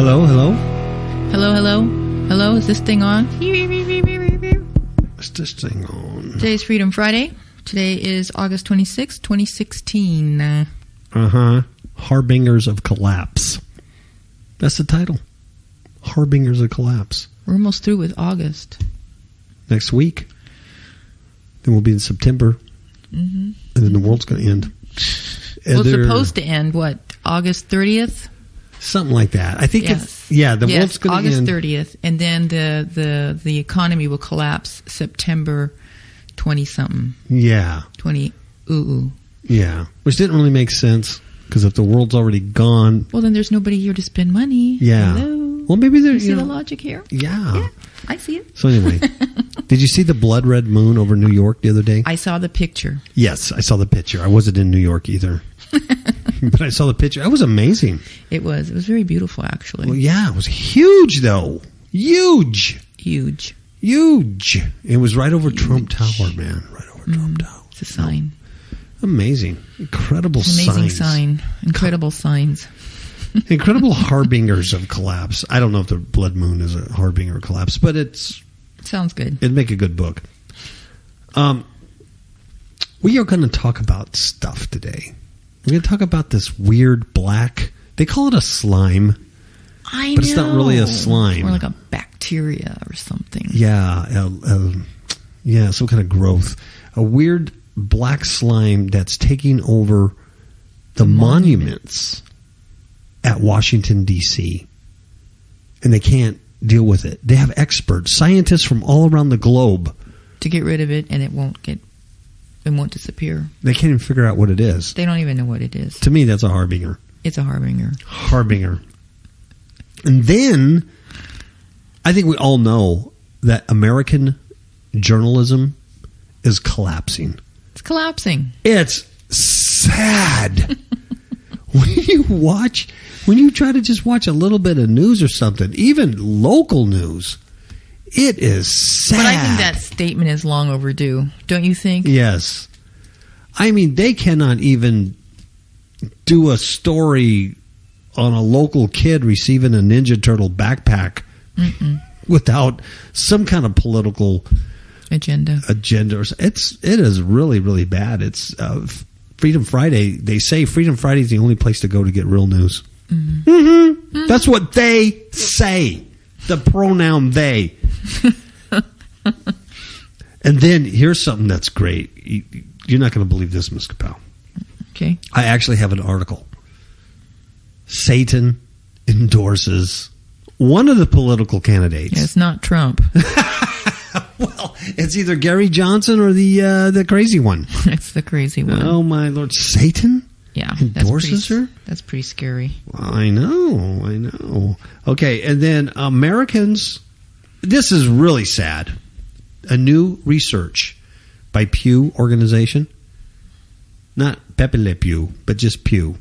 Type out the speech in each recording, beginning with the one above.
Hello, hello? Hello, hello? Hello, is this thing on? Is this thing on? Today's Freedom Friday. Today is August 26, 2016. Harbingers of Collapse. That's the title. Harbingers of Collapse. We're almost through with August. Next week. Then we'll be in September. Mm-hmm. And then the world's going to end. Well, it's supposed to end, what, August 30th? Something like that. I think yes. The world's going to end. August 30th. And then the economy will collapse September 20-something. Yeah. 20, Yeah. Which didn't really make sense, because if the world's already gone... Well, then there's nobody here to spend money. Yeah. Hello? Well, maybe there's... You see the logic here? Yeah. I see it. So anyway, did you see the blood red moon over New York the other day? I saw the picture. Yes, I saw the picture. I wasn't in New York either. But I saw the picture. It was amazing. It was. It was very beautiful, actually. Well, yeah, it was huge, though. Huge. It was right over Trump Tower, man. Right over Trump Tower. It's a sign. Amazing. Incredible signs. Amazing sign. Incredible signs. Incredible harbingers of collapse. I don't know if the blood moon is a harbinger of collapse, but sounds good. It'd make a good book. We are going to talk about stuff today. We're going to talk about this weird black... They call it a slime. I know. But it's not really a slime. Or like a bacteria or something. Yeah. Some kind of growth. A weird black slime that's taking over the monuments at Washington, D.C. And they can't deal with it. They have experts, scientists from all around the globe. To get rid of it, and it won't disappear. They can't even figure out what it is. They don't even know what it is. To me, that's a harbinger. It's a harbinger. And then, I think we all know that American journalism is collapsing. It's collapsing. It's sad. When you try to just watch a little bit of news or something, even local news, it is sad. But I think that statement is long overdue. Don't you think? Yes. I mean, they cannot even do a story on a local kid receiving a Ninja Turtle backpack without some kind of political agenda. It is really, really bad. It's Freedom Friday. They say Freedom Friday is the only place to go to get real news. That's what they say. The pronoun they. And then here's something that's great. You're not going to believe this, Ms. KAPOW. Okay. I actually have an article. Satan endorses one of the political candidates. Yeah, it's not Trump. Well, it's either Gary Johnson or the crazy one. It's the crazy one. Oh, my Lord. Satan? Yeah. Endorses her? That's pretty scary. Well, I know. Okay, and then Americans, this is really sad. A new research by Pew organization, not Pepe Le Pew, but just Pew,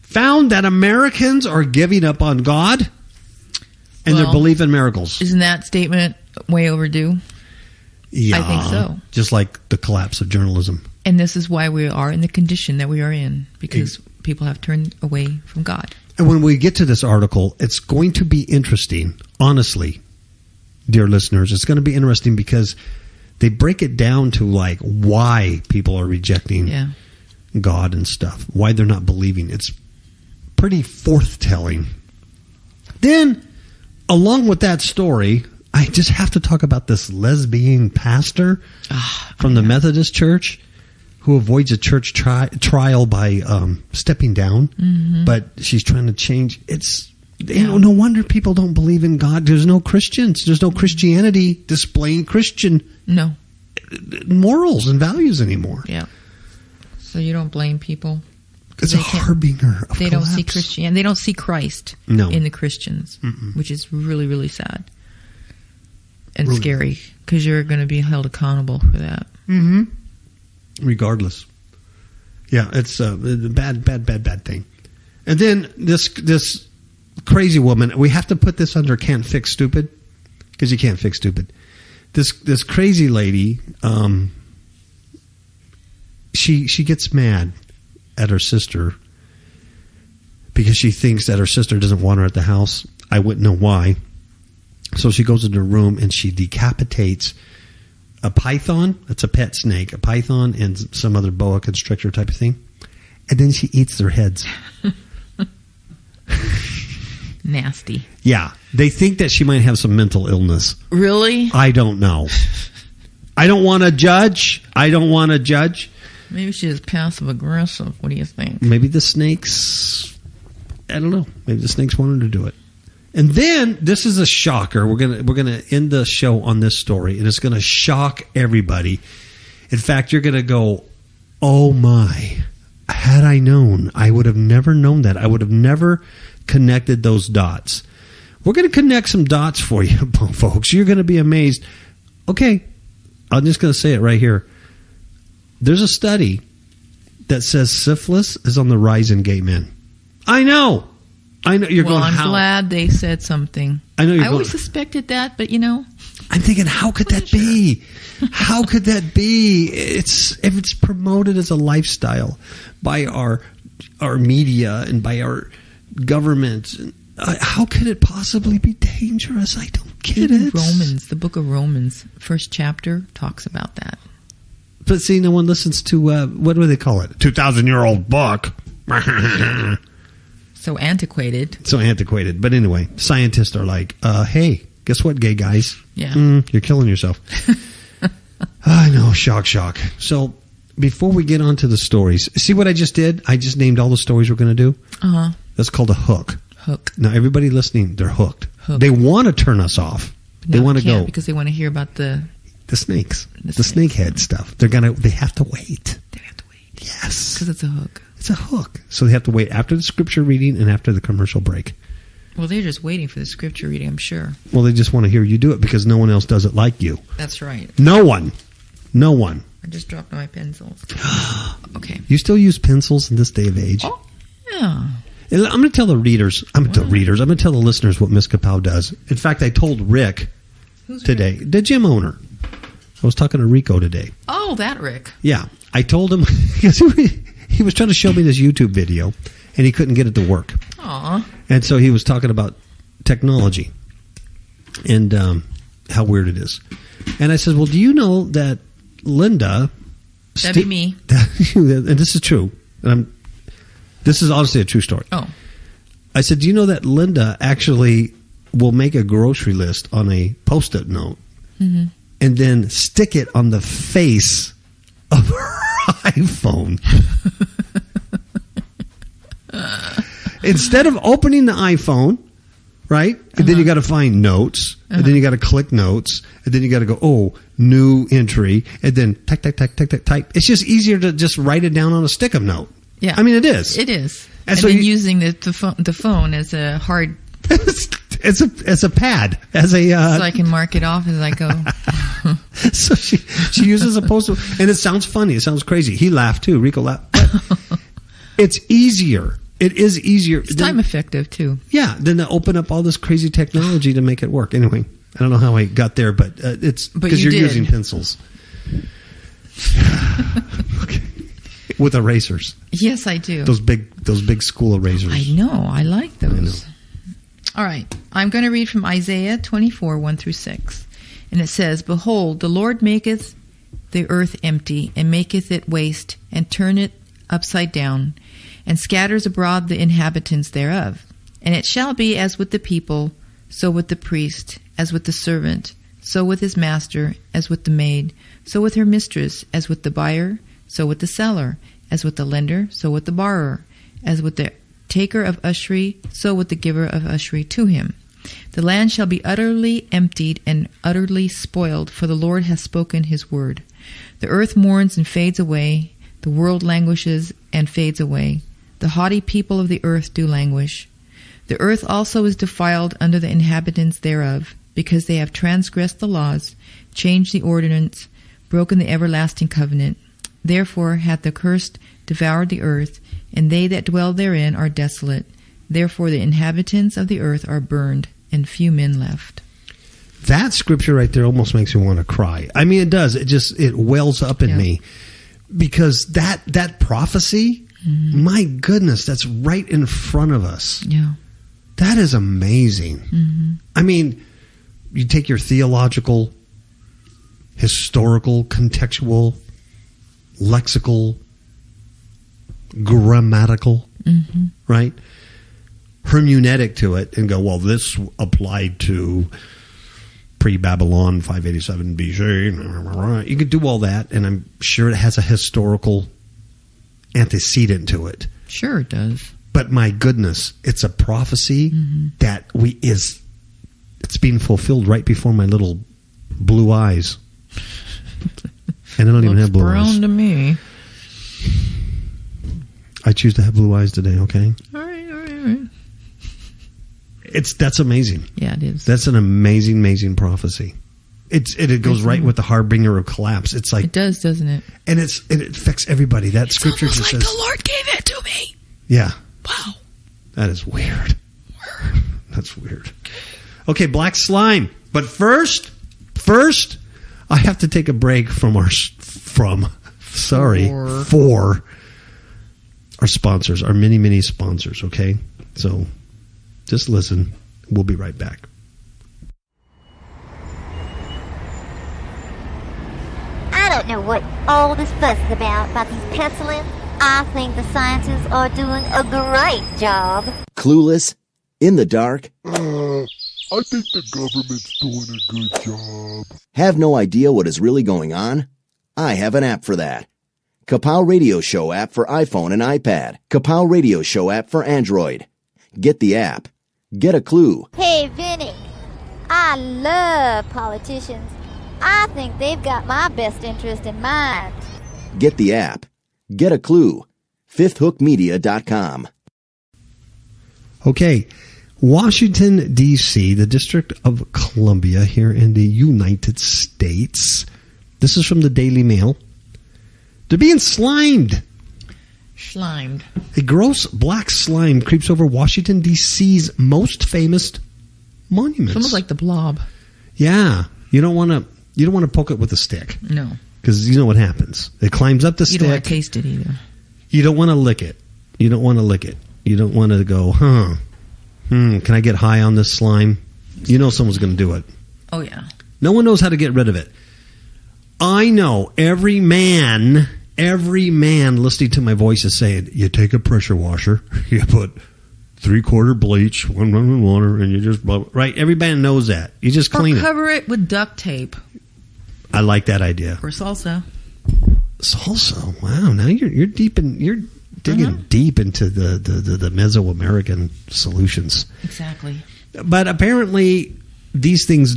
found that Americans are giving up on God and their belief in miracles. Isn't that statement way overdue? Yeah. I think so. Just like the collapse of journalism. And this is why we are in the condition that we are in, because people have turned away from God. And when we get to this article, it's going to be interesting, honestly, dear listeners. It's going to be interesting because they break it down to like why people are rejecting God and stuff, why they're not believing. It's pretty forthtelling. Then, along with that story, I just have to talk about this lesbian pastor from the Methodist Church who avoids a church trial by stepping down, but she's trying to change. No wonder people don't believe in God. There's no Christians. There's no Christianity displaying Christian morals and values anymore. Yeah. So you don't blame people. It's a harbinger of They collapse. don't see Christian. They don't see Christ in the Christians, which is really, really sad and scary because you're going to be held accountable for that. Regardless. Yeah, it's a bad thing. And then this crazy woman, we have to put this under can't fix stupid because you can't fix stupid. This crazy lady, she gets mad at her sister because she thinks that her sister doesn't want her at the house. I wouldn't know why. So she goes into her room and she decapitates a python. That's a pet snake. A python and some other boa constrictor type of thing. And then she eats their heads. Nasty. Yeah. They think that she might have some mental illness. Really? I don't know. I don't want to judge. Maybe she's passive aggressive. What do you think? Maybe the snakes, I don't know. Maybe the snakes wanted to do it. And then, this is a shocker. We're gonna end the show on this story, and it's going to shock everybody. In fact, you're going to go, oh my, had I known, I would have never known that. I would have never connected those dots. We're going to connect some dots for you, folks. You're going to be amazed. Okay, I'm just going to say it right here. There's a study that says syphilis is on the rise in gay men. I know. You're going, I'm how? glad they said something. I know you're I always suspected that, but I'm thinking, how could that be? How could that be? If it's promoted as a lifestyle by our media and by our government, how could it possibly be dangerous? I don't get it. Romans, the book of Romans, first chapter talks about that. But see, no one listens to, what do they call it? 2,000-year-old book. So antiquated. But anyway, scientists are like, hey, guess what, gay guys? Yeah. You're killing yourself. I know, shock. So before we get on to the stories, see what I just did? I just named all the stories we're going to do. Uh-huh. That's called a hook. Hook. Now, everybody listening, they're hooked. They want to turn us off. They want to go. Because they want to hear about the snakes. The snake head stuff. They have to wait. Yes. Because it's a hook. It's a hook. So they have to wait after the scripture reading and after the commercial break. Well, they're just waiting for the scripture reading, I'm sure. Well, they just want to hear you do it because no one else does it like you. That's right. No one. I just dropped my pencils. Okay. You still use pencils in this day of age? Oh, yeah. I'm going to tell the readers. I'm going to tell the listeners what Miss KAPOW does. In fact, I told Rick today, the gym owner. I was talking to Rico today. Oh, that Rick. Yeah. I told him, because he was trying to show me this YouTube video, and he couldn't get it to work. Aw. And so he was talking about technology and how weird it is. And I said, well, do you know that Linda... That'd be me. And this is true. This is honestly a true story. Oh. I said, do you know that Linda actually will make a grocery list on a Post-it note and then stick it on the face of her iPhone? Instead of opening the iPhone, right? And then you got to find notes, and then you got to click notes, and then you got to go, new entry, and then type. It's just easier to just write it down on a stick-up note. Yeah. I mean, it is. It is. And so then using the phone as a hard... It's a pad. So I can mark it off as I go. So she uses a Post-it, and it sounds funny. It sounds crazy. He laughed too. Rico laughed. But it's easier. It is easier. It's time effective too. Yeah, than to open up all this crazy technology to make it work. Anyway, I don't know how I got there, but it's because you're using pencils. Okay. With erasers. Yes, I do. Those big school erasers. I know. I like those. All right. I'm going to read from Isaiah 24, 1 through 6. And it says, Behold, the Lord maketh the earth empty, and maketh it waste, and turn it upside down, and scatters abroad the inhabitants thereof. And it shall be as with the people, so with the priest, as with the servant, so with his master, as with the maid, so with her mistress, as with the buyer, so with the seller, as with the lender, so with the borrower, as with the taker of usury, so with the giver of usury to him. The land shall be utterly emptied and utterly spoiled, for the Lord hath spoken his word. The earth mourns and fades away, the world languishes and fades away. The haughty people of the earth do languish. The earth also is defiled under the inhabitants thereof, because they have transgressed the laws, changed the ordinance, broken the everlasting covenant. Therefore hath the cursed devoured the earth, and they that dwell therein are desolate. Therefore the inhabitants of the earth are burned, and few men left. That scripture right there almost makes me want to cry. I mean, it does. It wells up in me, because that prophecy Mm-hmm. My goodness, that's right in front of us. Yeah. That is amazing. Mm-hmm. I mean, you take your theological, historical, contextual, lexical, grammatical, Mm-hmm. right? Hermeneutic to it and go, well, this applied to pre-Babylon 587 BC. You could do all that, and I'm sure it has a historical antecedent to it. Sure it does. But my goodness, it's a prophecy that it's being fulfilled right before my little blue eyes. And I don't even have blue eyes. Brown to me. I choose to have blue eyes today, okay? All right. That's amazing. Yeah, it is. That's an amazing, amazing prophecy. It goes right with the harbinger of collapse. It's like it does, doesn't it? And it affects everybody. That scripture just like says the Lord gave it to me. Yeah. Wow. That is weird. That's weird. Okay, black slime. But first, I have to take a break for our sponsors, our many sponsors, okay? So just listen. We'll be right back. I don't know what all this fuss is about these penicillins. I think the scientists are doing a great job. Clueless? In the dark? I think the government's doing a good job. Have no idea what is really going on? I have an app for that. KAPOW Radio Show app for iPhone and iPad. KAPOW Radio Show app for Android. Get the app. Get a clue. Hey, Vinny, I love politicians. I think they've got my best interest in mind. Get the app. Get a clue. FifthHookMedia.com. Okay. Washington, D.C., the District of Columbia here in the United States. This is from the Daily Mail. They're being slimed. Slimed. A gross black slime creeps over Washington, D.C.'s most famous monuments. It's almost like the Blob. Yeah. You don't want to poke it with a stick. No. Because you know what happens. It climbs up the stick. You don't want to taste it either. You don't want to lick it. You don't want to go, can I get high on this slime? You know someone's going to do it. Oh, yeah. No one knows how to get rid of it. I know every man listening to my voice is saying, you take a pressure washer, you put 3/4 bleach, 1 running water, and you just, right? Every man knows that. You just clean it. Or cover it with duct tape. I like that idea. Or salsa. Salsa? Wow. Now you're digging deep into the Mesoamerican solutions. Exactly. But apparently these things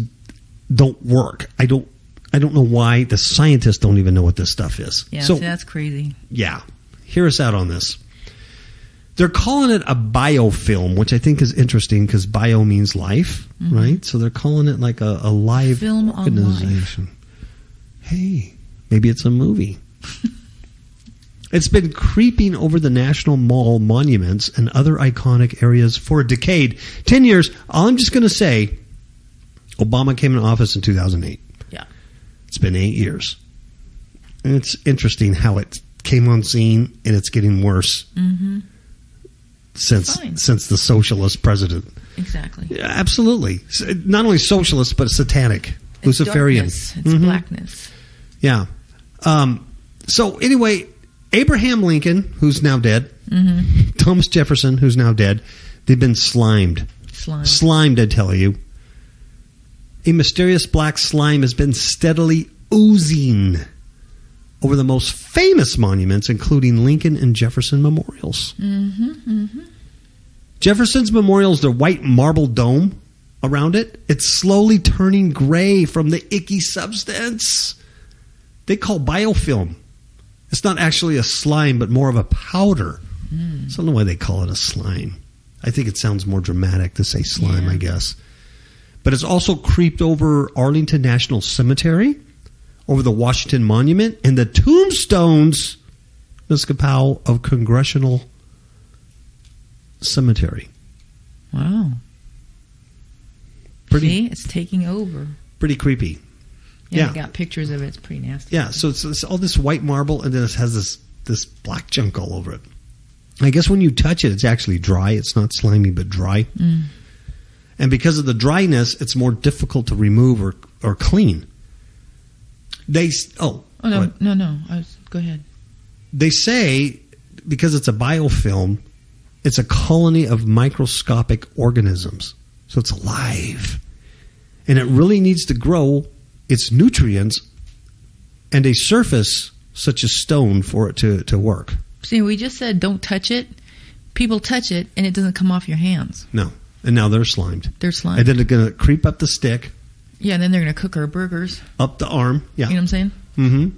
don't work. I don't know why. The scientists don't even know what this stuff is. Yeah, so that's crazy. Yeah. Hear us out on this. They're calling it a biofilm, which I think is interesting because bio means life, right? So they're calling it like a live film organization. On life. Hey, maybe it's a movie. It's been creeping over the National Mall monuments and other iconic areas for a decade. 10 years. All I'm just going to say, Obama came into office in 2008. Yeah. It's been 8 years. And it's interesting how it came on scene and it's getting worse since the socialist president. Exactly. Yeah, absolutely. Not only socialist, but satanic. It's Luciferian. Darkness. It's blackness. Yeah. So anyway, Abraham Lincoln, who's now dead, Thomas Jefferson, who's now dead, they've been slimed. Slimed, I tell you. A mysterious black slime has been steadily oozing over the most famous monuments, including Lincoln and Jefferson memorials. Jefferson's memorial is the white marble dome around it. It's slowly turning gray from the icky substance they call biofilm. It's not actually a slime, but more of a powder. So I don't know why they call it a slime. I think it sounds more dramatic to say slime, I guess. But it's also creeped over Arlington National Cemetery, over the Washington Monument, and the tombstones, Ms. KAPOW, of Congressional Cemetery. Wow. See, it's taking over. Pretty creepy. Yeah, I got pictures of it. It's pretty nasty. Yeah, so it's all this white marble, and then it has this black junk all over it. I guess when you touch it, it's actually dry. It's not slimy, but dry. And because of the dryness, it's more difficult to remove or clean. No. Go ahead. They say because it's a biofilm, it's a colony of microscopic organisms. So it's alive. And it really needs to grow its nutrients and a surface such as stone for it to work. See, we just said don't touch it. People touch it, and it doesn't come off your hands. No. And now they're slimed. They're slimed. And then they're going to creep up the stick. Yeah, and then they're going to cook our burgers. Up the arm. Yeah. You know what I'm saying? Mm-hmm.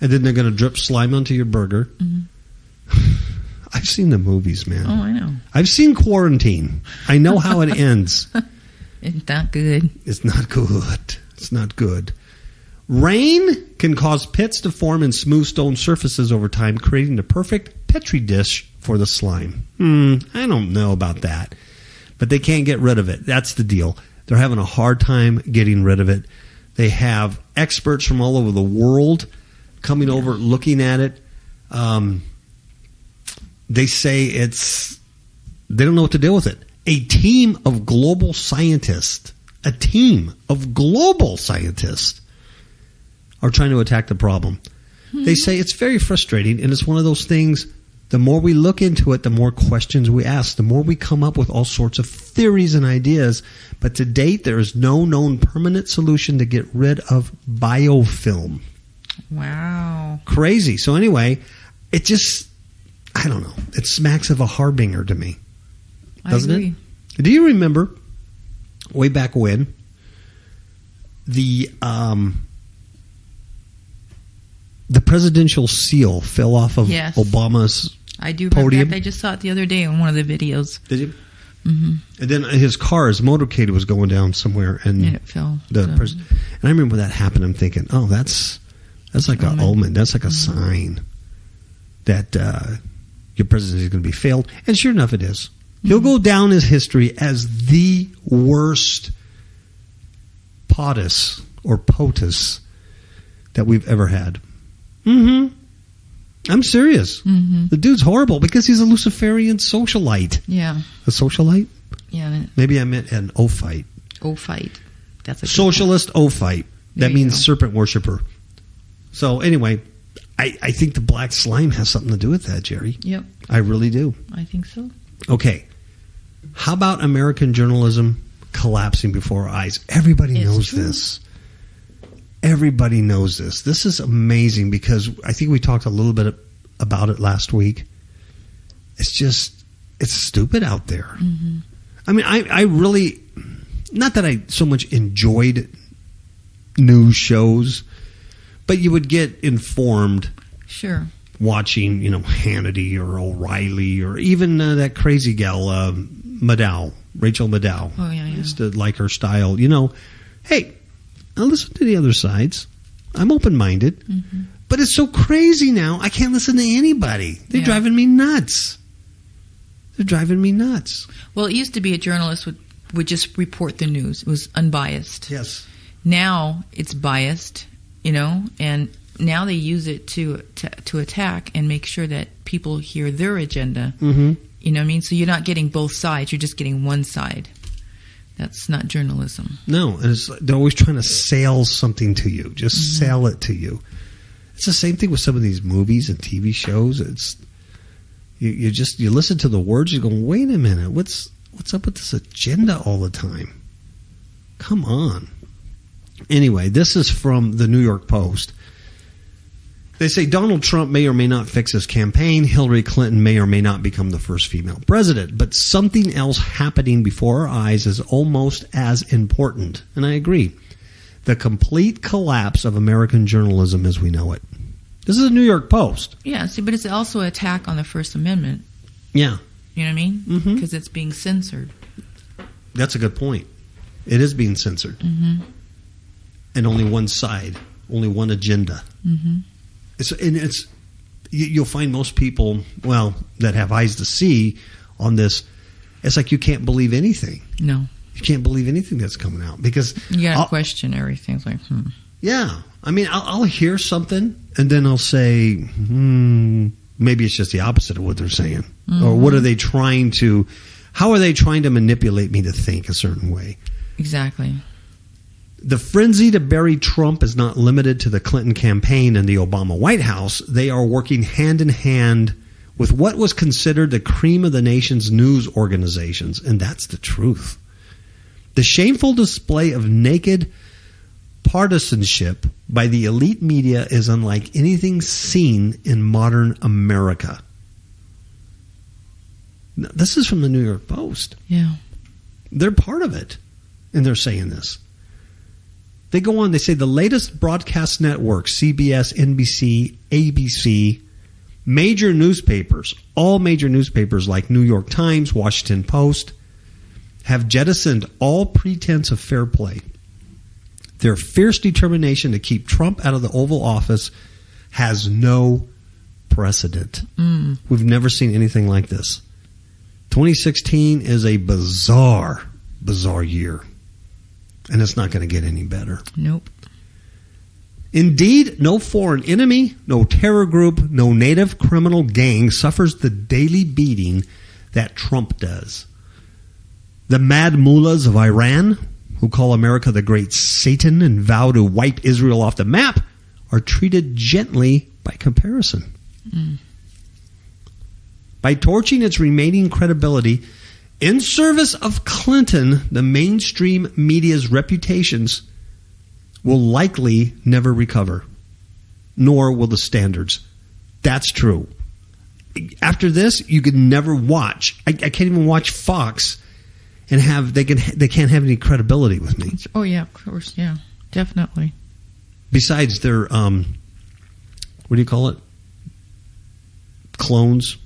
And then they're going to drip slime onto your burger. I've seen the movies, man. Oh, I know. I've seen Quarantine. I know how it ends. It's not good. It's not good. It's not good. Rain can cause pits to form in smooth stone surfaces over time, creating the perfect Petri dish for the slime. I don't know about that. But they can't get rid of it. That's the deal. They're having a hard time getting rid of it. They have experts from all over the world coming over, looking at it. They say they don't know what to do with it. A team of global scientists are trying to attack the problem. They say it's very frustrating, and it's one of those things, the more we look into it, the more questions we ask, the more we come up with all sorts of theories and ideas. But to date, there is no known permanent solution to get rid of biofilm. Wow. Crazy. So anyway, it just, I don't know. It smacks of a harbinger to me. Doesn't I agree. it? Do you remember way back when the presidential seal fell off of Obama's I do remember podium? that. I just saw it the other day on one of the videos. Did you? Mm-hmm. And then his motorcade was going down somewhere, and it fell. And I remember that happened. I'm thinking, oh, that's like an omen. That's like a sign that your presidency is going to be failed. And sure enough, it is. He'll go down as history as the worst POTUS or POTUS that we've ever had. I'm serious. The dude's horrible because he's a Luciferian socialite. Yeah. A socialite? Yeah. Maybe I meant an ophite. Ophite. That's a socialist ophite. That means serpent worshiper. So anyway, I think the black slime has something to do with that, Jerry. Yep. I really do. I think so. Okay. How about American journalism collapsing before our eyes? Everybody knows this. Everybody knows this. This is amazing because I think we talked a little bit about it last week. It's stupid out there. I mean, I really, not that I so much enjoyed news shows, but you would get informed. Sure. Watching, Hannity or O'Reilly or even that crazy gal, Rachel Maddow. Oh, yeah. Just to like her style. Hey, I'll listen to the other sides. I'm open-minded. But it's so crazy now, I can't listen to anybody. They're driving me nuts. Well, it used to be a journalist would just report the news. It was unbiased. Yes. Now it's biased, and now they use it to attack and make sure that people hear their agenda. You know what I mean? So you're not getting both sides. You're just getting one side. That's not journalism. No, and they're always trying to sell something to you. Just sell it to you. It's the same thing with some of these movies and TV shows. It's you listen to the words, you go, wait a minute, what's up with this agenda all the time? Come on. Anyway, this is from the New York Post. They say Donald Trump may or may not fix his campaign. Hillary Clinton may or may not become the first female president. But something else happening before our eyes is almost as important. And I agree. The complete collapse of American journalism as we know it. This is a New York Post. Yeah, see, but it's also an attack on the First Amendment. Yeah. You know what I mean? Because it's being censored. That's a good point. It is being censored. And only one side, only one agenda. You'll find most people, that have eyes to see on this, it's like you can't believe anything. No. You can't believe anything that's coming out because you got to question everything. It's like, Yeah. I mean, I'll hear something and then I'll say, maybe it's just the opposite of what they're saying. Or what are they trying to, how are they trying to manipulate me to think a certain way? Exactly. The frenzy to bury Trump is not limited to the Clinton campaign and the Obama White House. They are working hand in hand with what was considered the cream of the nation's news organizations, and that's the truth. The shameful display of naked partisanship by the elite media is unlike anything seen in modern America. Now, this is from the New York Post. Yeah. They're part of it, and they're saying this. They go on, they say the latest broadcast networks, CBS, NBC, ABC, major newspapers, all major newspapers like New York Times, Washington Post, have jettisoned all pretense of fair play. Their fierce determination to keep Trump out of the Oval Office has no precedent. We've never seen anything like this. 2016 is a bizarre year. And it's not going to get any better. Nope. Indeed, no foreign enemy, no terror group, no native criminal gang suffers the daily beating that Trump does. The mad mullahs of Iran, who call America the great Satan and vow to wipe Israel off the map, are treated gently by comparison. By torching its remaining credibility in service of Clinton, the mainstream media's reputations will likely never recover, nor will the standards. That's true. After this, you could never watch. I can't even watch Fox and they can't have any credibility with me. Oh yeah, of course, yeah, definitely. Besides their what do you call it? Clones.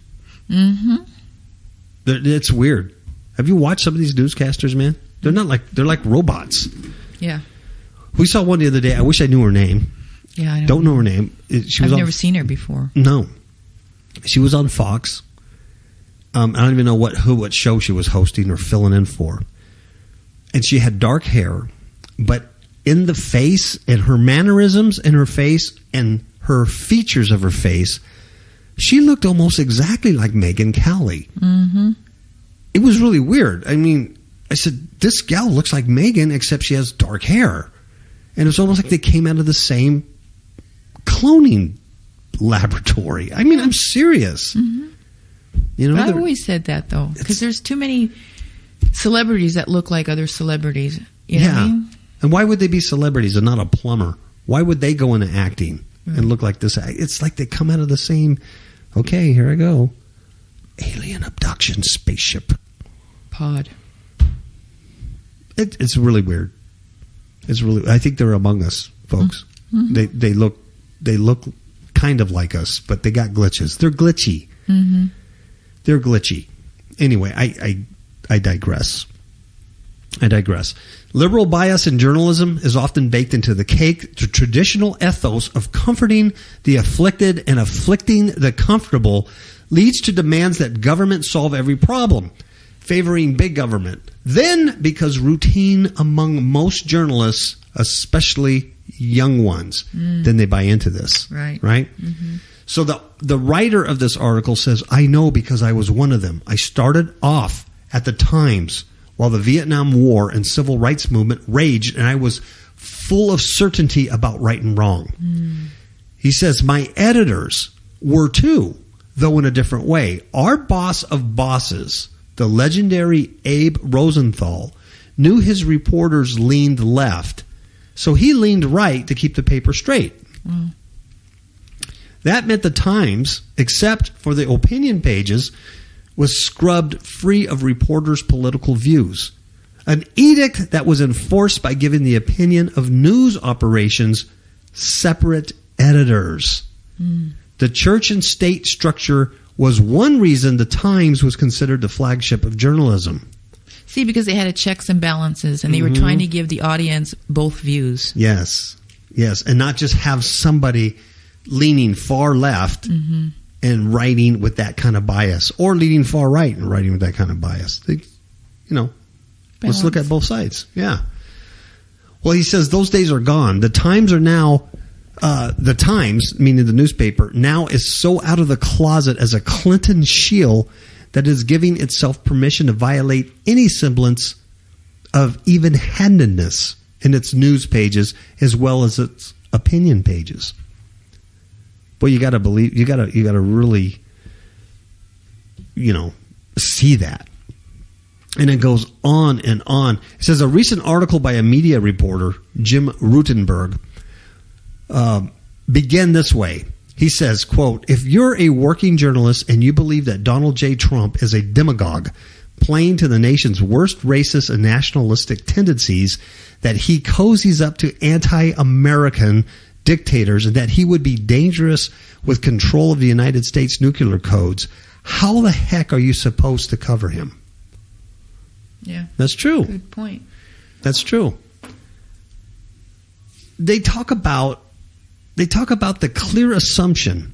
It's weird. Have you watched some of these newscasters, man? They're like robots. Yeah. We saw one the other day. I wish I knew her name. Yeah, I don't know her name. I've never seen her before. No. She was on Fox. I don't even know what show she was hosting or filling in for. And she had dark hair, but in the face and her mannerisms in her face and her features of her face, she looked almost exactly like Megyn Kelly. It was really weird. I mean, I said, this gal looks like Megyn, except she has dark hair. And it's almost like they came out of the same cloning laboratory. I mean, I'm serious. You know, I always said that, though, because there's too many celebrities that look like other celebrities. You know what I mean? And why would they be celebrities and not a plumber? Why would they go into acting and look like this? It's like they come out of the same, okay, here I go. Alien abduction spaceship. Pod. It's really weird. I think they're among us, folks. They look kind of like us, but they got glitches. They're glitchy. They're glitchy. Anyway, I digress. Liberal bias in journalism is often baked into the cake. The traditional ethos of comforting the afflicted and afflicting the comfortable leads to demands that government solve every problem, favoring big government. Then, because routine among most journalists, especially young ones, then they buy into this. Right? So the writer of this article says, I know because I was one of them. I started off at the Times while the Vietnam War and civil rights movement raged, and I was full of certainty about right and wrong. He says, my editors were too, though in a different way. Our boss of bosses, the legendary Abe Rosenthal, knew his reporters leaned left, so he leaned right to keep the paper straight. That meant the Times, except for the opinion pages, was scrubbed free of reporters' political views. An edict that was enforced by giving the opinion of news operations separate editors. The church and state structure was one reason the Times was considered the flagship of journalism. See, because they had a checks and balances, and they were trying to give the audience both views. Yes, and not just have somebody leaning far left and writing with that kind of bias, or leaning far right and writing with that kind of bias. Let's look at both sides. Yeah. Well, he says those days are gone. The Times are now The Times, meaning the newspaper, now is so out of the closet as a Clinton shield that is giving itself permission to violate any semblance of even-handedness in its news pages as well as its opinion pages. Well, you got to believe, you got to really, see that. And it goes on and on. It says a recent article by a media reporter, Jim Rutenberg, began this way. He says, quote, if you're a working journalist and you believe that Donald J. Trump is a demagogue playing to the nation's worst racist and nationalistic tendencies, that he cozies up to anti-American dictators, and that he would be dangerous with control of the United States nuclear codes, how the heck are you supposed to cover him? Yeah. That's true. Good point. That's true. They talk about the clear assumption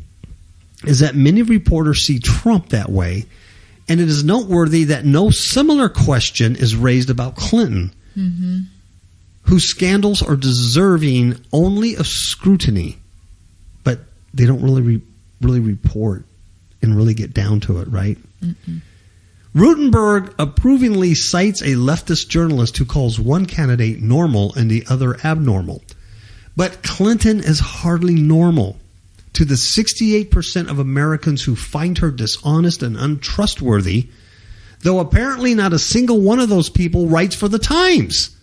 is that many reporters see Trump that way, and it is noteworthy that no similar question is raised about Clinton, whose scandals are deserving only of scrutiny, but they don't really report and really get down to it, right? Rutenberg approvingly cites a leftist journalist who calls one candidate normal and the other abnormal. But Clinton is hardly normal to the 68% of Americans who find her dishonest and untrustworthy, though apparently not a single one of those people writes for the Times.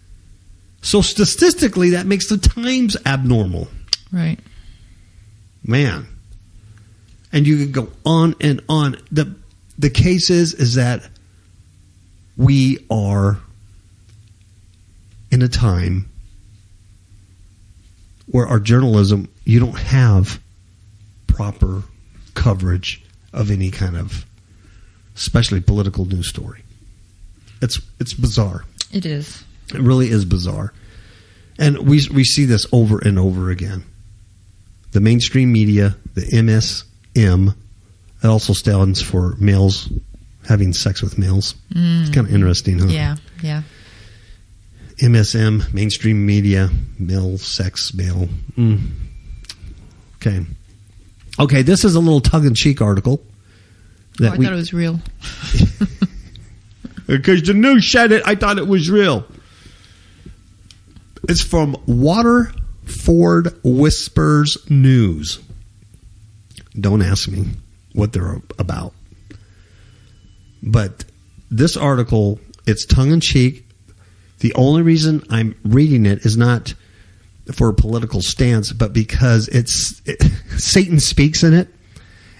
So statistically, that makes the Times abnormal. Right. Man. And you could go on and on. The case is that we are in a time where our journalism, you don't have proper coverage of any kind of, especially political news story. It's bizarre. It is. It really is bizarre. And we see this over and over again. The mainstream media, the MSM, it also stands for males having sex with males. It's kind of interesting, huh? Yeah. MSM, mainstream media, male, sex, male. Okay, this is a little tongue-in-cheek article. I thought it was real. Because the news said it, I thought it was real. It's from Waterford Whispers News. Don't ask me what they're about. But this article, it's tongue-in-cheek. The only reason I'm reading it is not for a political stance, but because Satan speaks in it,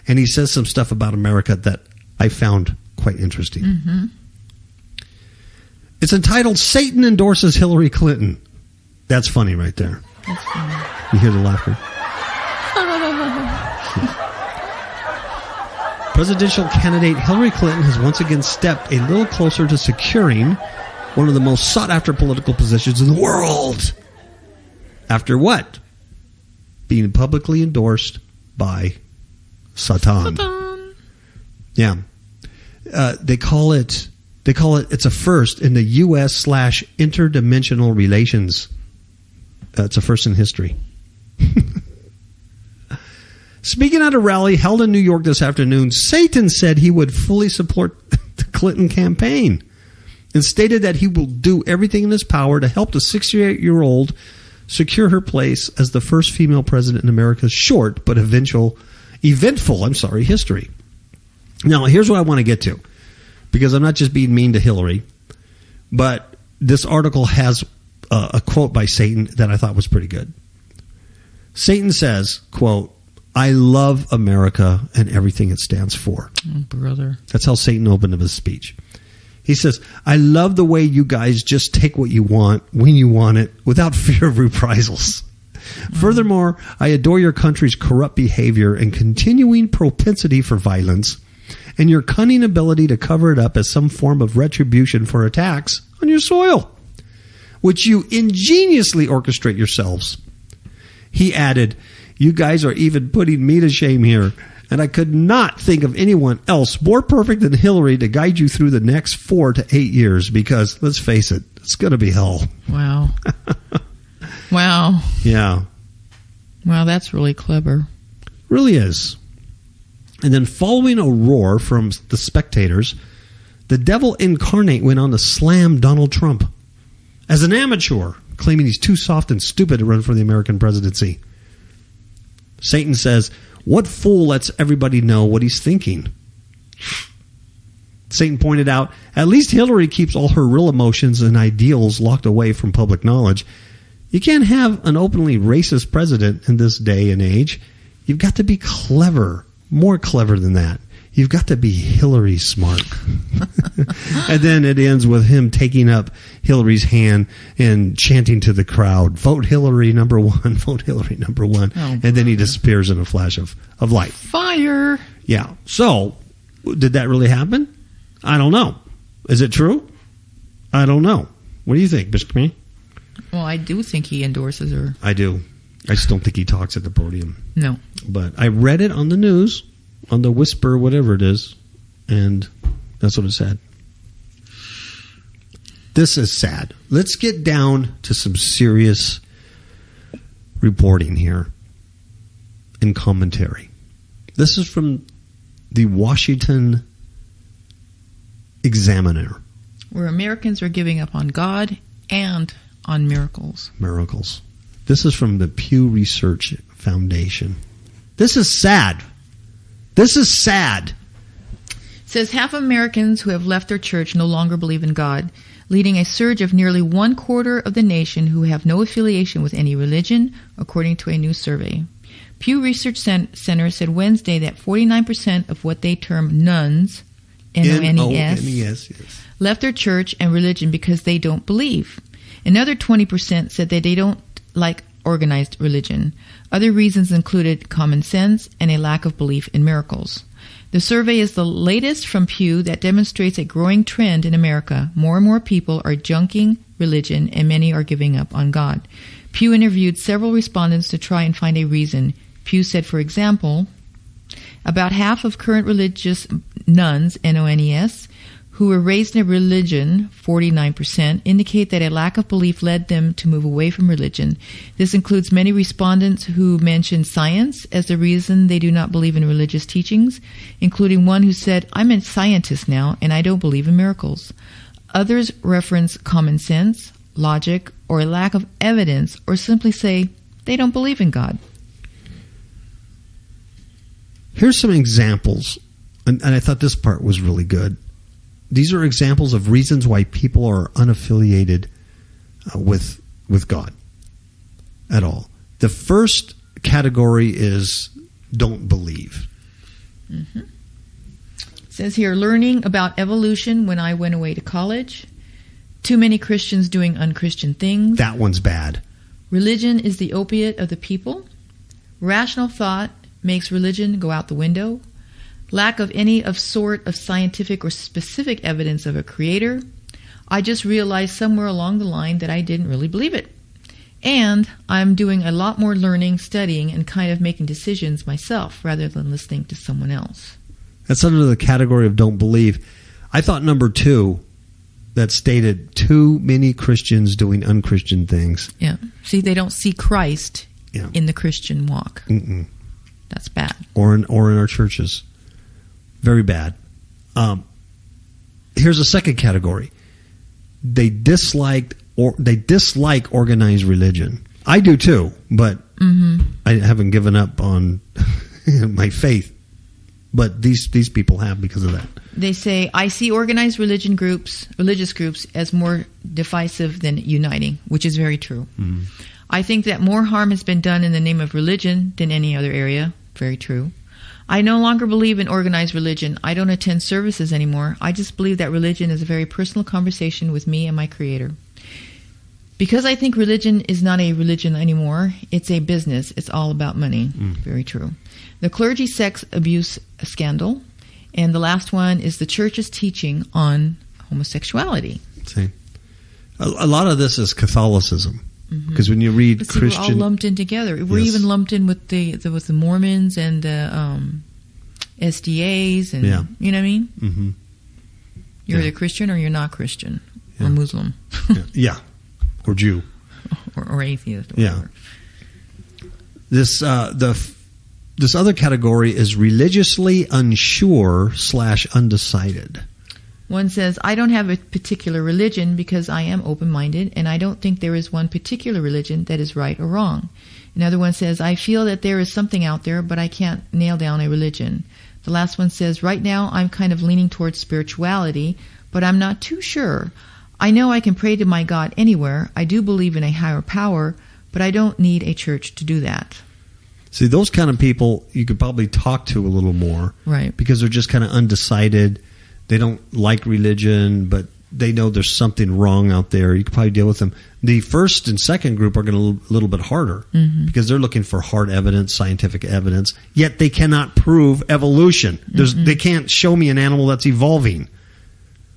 and he says some stuff about America that I found quite interesting. It's entitled, Satan Endorses Hillary Clinton. That's funny right there. That's funny. You hear the laughter? Presidential candidate Hillary Clinton has once again stepped a little closer to securing one of the most sought-after political positions in the world. After what? Being publicly endorsed by Satan. Yeah. They call it, it's a first in the U.S./interdimensional relations. It's a first in history. Speaking at a rally held in New York this afternoon, Satan said he would fully support the Clinton campaign and stated that he will do everything in his power to help the 68-year-old secure her place as the first female president in America's short but eventful history. Now, here's what I want to get to, because I'm not just being mean to Hillary, but this article has a quote by Satan that I thought was pretty good. Satan says, quote, "I love America and everything it stands for." Oh, brother. That's how Satan opened up his speech. He says, "I love the way you guys just take what you want when you want it without fear of reprisals. Furthermore, I adore your country's corrupt behavior and continuing propensity for violence and your cunning ability to cover it up as some form of retribution for attacks on your soil, which you ingeniously orchestrate yourselves." He added, "You guys are even putting me to shame here, and I could not think of anyone else more perfect than Hillary to guide you through the next 4 to 8 years because, let's face it, it's going to be hell." Wow. Wow. Yeah. Wow, that's really clever. Really is. And then following a roar from the spectators, the devil incarnate went on to slam Donald Trump as an amateur, claiming he's too soft and stupid to run for the American presidency. Satan says, "What fool lets everybody know what he's thinking?" Satan pointed out, at least Hillary keeps all her real emotions and ideals locked away from public knowledge. You can't have an openly racist president in this day and age. You've got to be clever, more clever than that. You've got to be Hillary smart. And then it ends with him taking up Hillary's hand and chanting to the crowd, "Vote Hillary number one, vote Hillary number one." Oh, and then he disappears in a flash of light. Fire! Yeah. So, did that really happen? I don't know. Is it true? I don't know. What do you think, Bishop Me? Well, I do think he endorses her. I do. I just don't think he talks at the podium. No. But I read it on the news, on the Whisper, whatever it is, and that's what it said. This is sad. Let's get down to some serious reporting here and commentary. This is from the Washington Examiner. Where Americans are giving up on God and on miracles. Miracles. This is from the Pew Research Foundation. This is sad. This is sad. It says half of Americans who have left their church no longer believe in God, leading a surge of nearly 1/4 of the nation who have no affiliation with any religion, according to a new survey. Pew Research Center said Wednesday that 49% of what they term nuns, N-O-N-E-S, yes, left their church and religion because they don't believe. Another 20% said that they don't like organized religion. Other reasons included common sense and a lack of belief in miracles. The survey is the latest from Pew that demonstrates a growing trend in America. More and more people are junking religion, and many are giving up on God. Pew interviewed several respondents to try and find a reason. Pew said, for example, about half of current religious nuns, N-O-N-E-S, who were raised in a religion, 49%, indicate that a lack of belief led them to move away from religion. This includes many respondents who mentioned science as the reason they do not believe in religious teachings, including one who said, "I'm a scientist now, and I don't believe in miracles." Others reference common sense, logic, or a lack of evidence, or simply say they don't believe in God. Here's some examples, and I thought this part was really good. These are examples of reasons why people are unaffiliated with God at all. The first category is don't believe. Mm-hmm. It says here, learning about evolution when I went away to college. Too many Christians doing unchristian things. That one's bad. Religion is the opiate of the people. Rational thought makes religion go out the window. Lack of any sort of scientific or specific evidence of a creator. I just realized somewhere along the line that I didn't really believe it. And I'm doing a lot more learning, studying, and kind of making decisions myself rather than listening to someone else. That's under the category of don't believe. I thought number 2, that stated too many Christians doing unchristian things. Yeah. See, they don't see Christ in the Christian walk. Mm-mm. That's bad. Or in our churches. Very bad. Here's a second category. They dislike organized religion. I do too, but I haven't given up on my faith. But these people have because of that. They say, I see organized religious groups as more divisive than uniting, which is very true. Mm. I think that more harm has been done in the name of religion than any other area. Very true. I no longer believe in organized religion. I don't attend services anymore. I just believe that religion is a very personal conversation with me and my Creator. Because I think religion is not a religion anymore, it's a business. It's all about money. Very true. The clergy sex abuse scandal. And the last one is the church's teaching on homosexuality. See, a lot of this is Catholicism. Because when you read Christian, we're all lumped in together. We're even lumped in with the Mormons and the SDAs, and you know what I mean. Mm-hmm. You're either Christian or you're not Christian, or Muslim, or Jew, or atheist. Or yeah. whatever. This this other category is religiously unsure / undecided. One says, I don't have a particular religion because I am open-minded, and I don't think there is one particular religion that is right or wrong. Another one says, I feel that there is something out there, but I can't nail down a religion. The last one says, right now I'm kind of leaning towards spirituality, but I'm not too sure. I know I can pray to my God anywhere. I do believe in a higher power, but I don't need a church to do that. See, those kind of people you could probably talk to a little more. Right. Because they're just kind of undecided. They don't like religion, but they know there's something wrong out there. You could probably deal with them. The first and second group are going to a little bit harder because they're looking for hard evidence, scientific evidence, yet they cannot prove evolution. They can't show me an animal that's evolving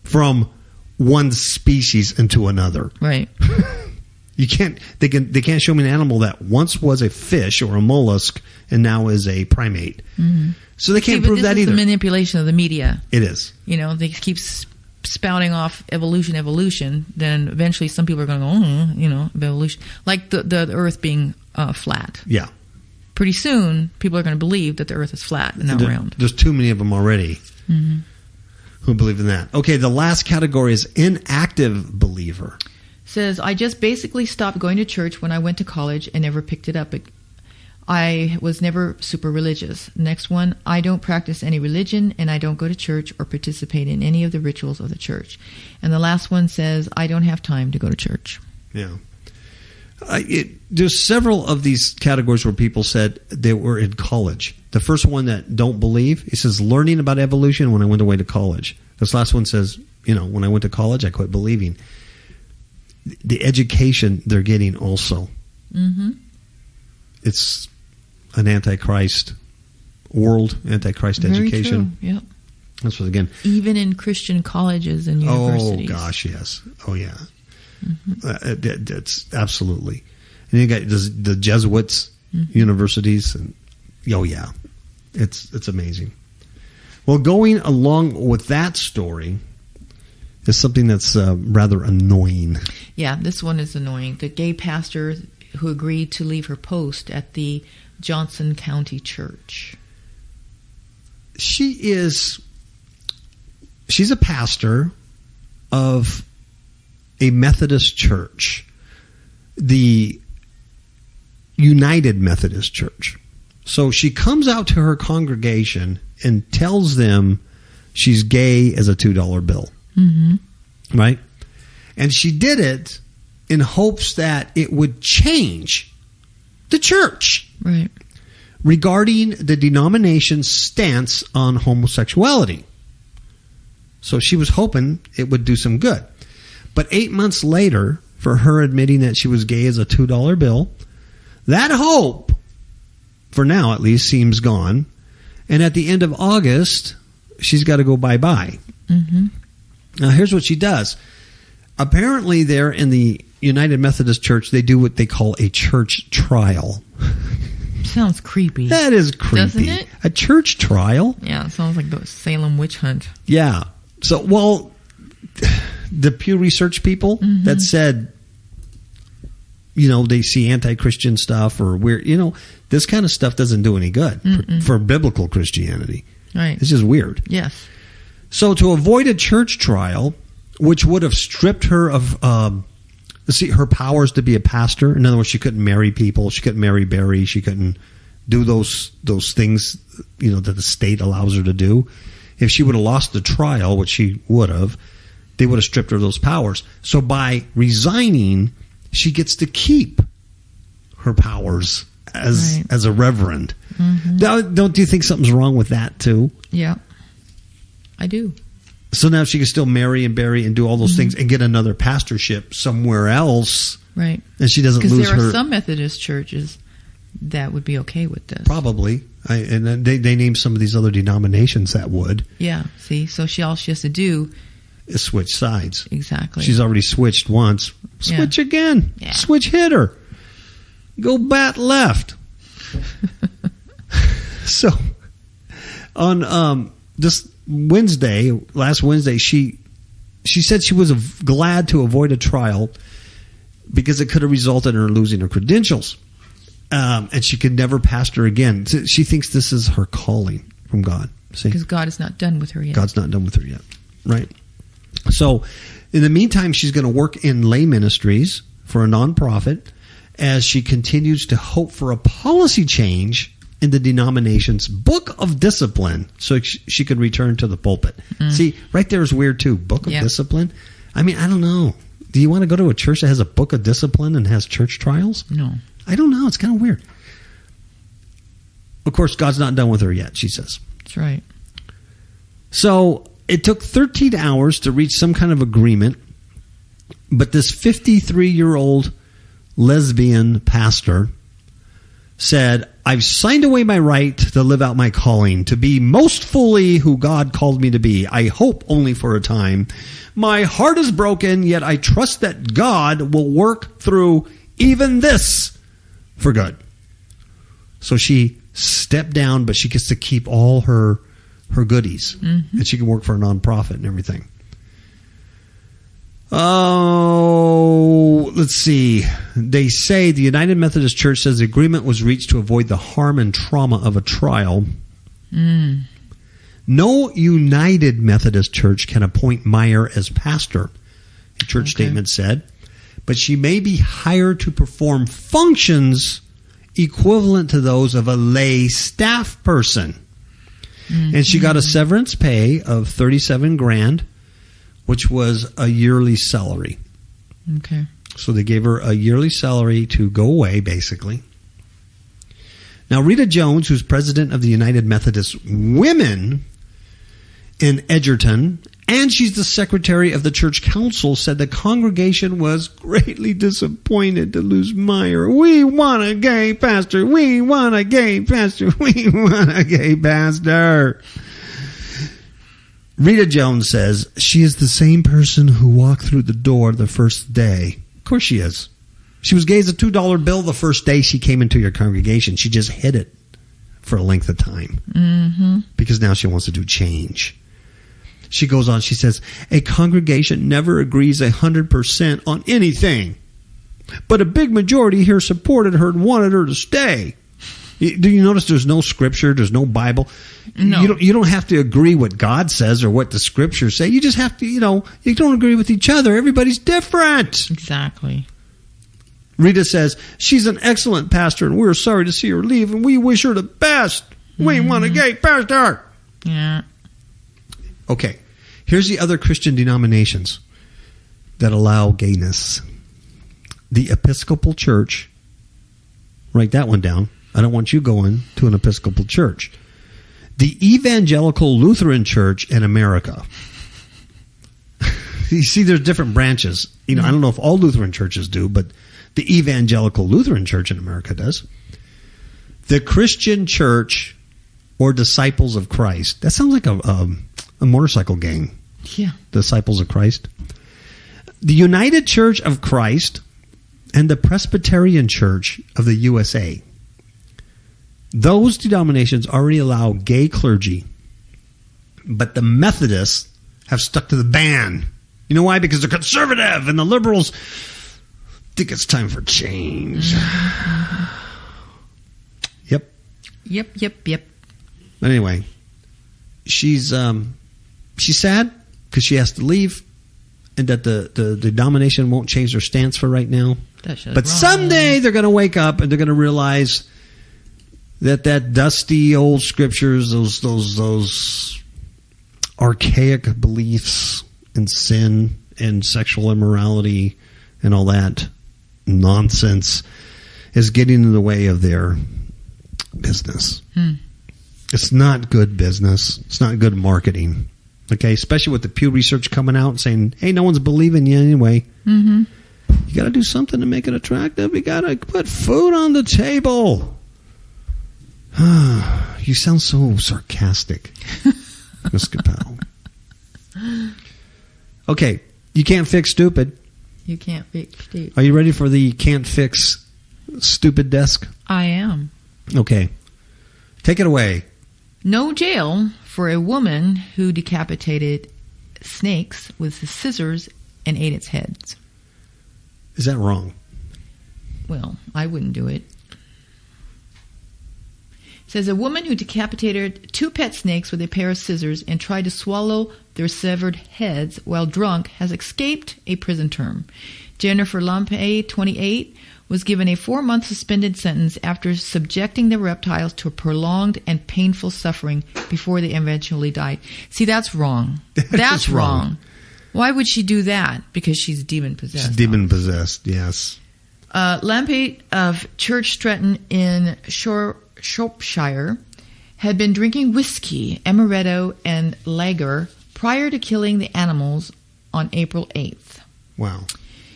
from one species into another. Right. You can't. They can't show me an animal that once was a fish or a mollusk and now is a primate. Mm-hmm. So they can't prove that either. This is a manipulation of the media. It is. You know, they keep spouting off evolution. Then eventually, some people are going to go, evolution, like the Earth being flat. Yeah. Pretty soon, people are going to believe that the Earth is flat and not round. There's too many of them already who believe in that. Okay, the last category is inactive believer. Says, I just basically stopped going to church when I went to college and never picked it up. I was never super religious. Next one, I don't practice any religion and I don't go to church or participate in any of the rituals of the church. And the last one says, I don't have time to go to church. Yeah. There's several of these categories where people said they were in college. The first one that don't believe, it says learning about evolution when I went away to college. This last one says, when I went to college, I quit believing. The education they're getting also. Mm-hmm. It's an antichrist world, antichrist Very education. True. Yep. That's what, again. Even in Christian colleges and universities. Oh, gosh, yes. Oh, yeah. Mm-hmm. That's absolutely. And you got the Jesuits, universities, and oh, yeah. It's amazing. Well, going along with that story is something that's rather annoying. Yeah, this one is annoying. The gay pastor who agreed to leave her post at the Johnson County Church. She's a pastor of a Methodist church, the United Methodist Church. So she comes out to her congregation and tells them she's gay as a $2 bill. Mm-hmm. Right? And she did it in hopes that it would change the church. Right. Regarding the denomination's stance on homosexuality. So she was hoping it would do some good. But 8 months later, for her admitting that she was gay as a $2 bill, that hope, for now at least, seems gone. And at the end of August, she's got to go bye-bye. Mm-hmm. Now, here's what she does. Apparently, there in the United Methodist Church, they do what they call a church trial. Sounds creepy. That is creepy. Doesn't it? A church trial? Yeah, it sounds like the Salem witch hunt. Yeah. So, the Pew Research people that said, they see anti-Christian stuff or weird, this kind of stuff doesn't do any good for biblical Christianity. Right. It's just weird. Yes. So to avoid a church trial, which would have stripped her of her powers to be a pastor. In other words, she couldn't marry people. She couldn't marry Barry. She couldn't do those things, that the state allows her to do. If she would have lost the trial, which she would have, they would have stripped her of those powers. So by resigning, she gets to keep her powers as a reverend. Mm-hmm. Now, don't you think something's wrong with that too? Yeah, I do. So now she can still marry and bury and do all those things and get another pastorship somewhere else. Right. And she doesn't lose her... Because there are some Methodist churches that would be okay with this. Probably. And they name some of these other denominations that would. Yeah. See? So all she has to do... is switch sides. Exactly. She's already switched once. Switch again. Yeah. Switch hitter. Go bat left. So, on this last Wednesday, she said she was glad to avoid a trial because it could have resulted in her losing her credentials. And she could never pastor again. She thinks this is her calling from God. See? Because God is not done with her yet. God's not done with her yet. Right? So, in the meantime, she's going to work in lay ministries for a nonprofit as she continues to hope for a policy change in the denomination's book of discipline so she could return to the pulpit. See, right there is weird too. Book of discipline? I mean, I don't know. Do you want to go to a church that has a book of discipline and has church trials? No. I don't know. It's kind of weird. Of course, God's not done with her yet, she says. That's right. So it took 13 hours to reach some kind of agreement, but this 53-year-old lesbian pastor said, I've signed away my right to live out my calling, to be most fully who God called me to be. I hope only for a time. My heart is broken, yet I trust that God will work through even this for good. So she stepped down, but she gets to keep all her goodies. And she can work for a nonprofit and everything. Oh, let's see. They say the United Methodist Church says the agreement was reached to avoid the harm and trauma of a trial. No United Methodist Church can appoint Meyer as pastor, the church statement said, but she may be hired to perform functions equivalent to those of a lay staff person. And she got a severance pay of $37,000, which was a yearly salary. Okay. So they gave her a yearly salary to go away, basically. Now, Rita Jones, who's president of the United Methodist Women in Edgerton, and she's the secretary of the church council, said the congregation was greatly disappointed to lose Meyer. We want a gay pastor. We want a gay pastor. We want a gay pastor. Rita Jones says she is the same person who walked through the door the first day. Of course she is. She was gay as a $2 bill the first day she came into your congregation. She just hid it for a length of time. Because now she wants to do change. She goes on, she says, a congregation never agrees 100% on anything. But a big majority here supported her and wanted her to stay. Do you notice there's no scripture, there's no Bible? No. You don't have to agree what God says or what the scriptures say. You just have to, you don't agree with each other. Everybody's different. Exactly. Rita says, she's an excellent pastor and we're sorry to see her leave and we wish her the best. We want a gay pastor. Yeah. Okay, here's the other Christian denominations that allow gayness. The Episcopal Church, write that one down. I don't want you going to an Episcopal church. The Evangelical Lutheran Church in America. You see, there's different branches. I don't know if all Lutheran churches do, but the Evangelical Lutheran Church in America does. The Christian Church or Disciples of Christ. That sounds like a motorcycle gang. Yeah. Disciples of Christ. The United Church of Christ and the Presbyterian Church of the USA. Those denominations already allow gay clergy, but the Methodists have stuck to the ban. You know why? Because they're conservative, and the liberals think it's time for change. Yep. But anyway, she's sad because she has to leave, and that the denomination won't change their stance for right now. But someday they're going to wake up and they're going to realize that dusty old scriptures, those archaic beliefs in sin and sexual immorality and all that nonsense is getting in the way of their business. It's not good business. It's not good marketing. Okay, especially with the Pew Research coming out and saying, hey, no one's believing you anyway. You got to do something to make it attractive. You got to put food on the table. You sound so sarcastic, Miss KAPOW. Okay, you can't fix stupid. You can't fix stupid. Are you ready for the can't fix stupid desk? I am. Okay, take it away. No jail for a woman who decapitated snakes with scissors and ate its heads. Is that wrong? Well, I wouldn't do it. says a woman who decapitated 2 pet snakes with a pair of scissors and tried to swallow their severed heads while drunk has escaped a prison term. Jennifer Lampe, 28, was given a 4-month suspended sentence after subjecting the reptiles to a prolonged and painful suffering before they eventually died. See, that's wrong. That's wrong. Why would she do that? Because she's demon-possessed. She's demon-possessed, yes. Lampe of Church Stretton in Shropshire had been drinking whiskey, amaretto, and lager prior to killing the animals on April 8th. Wow.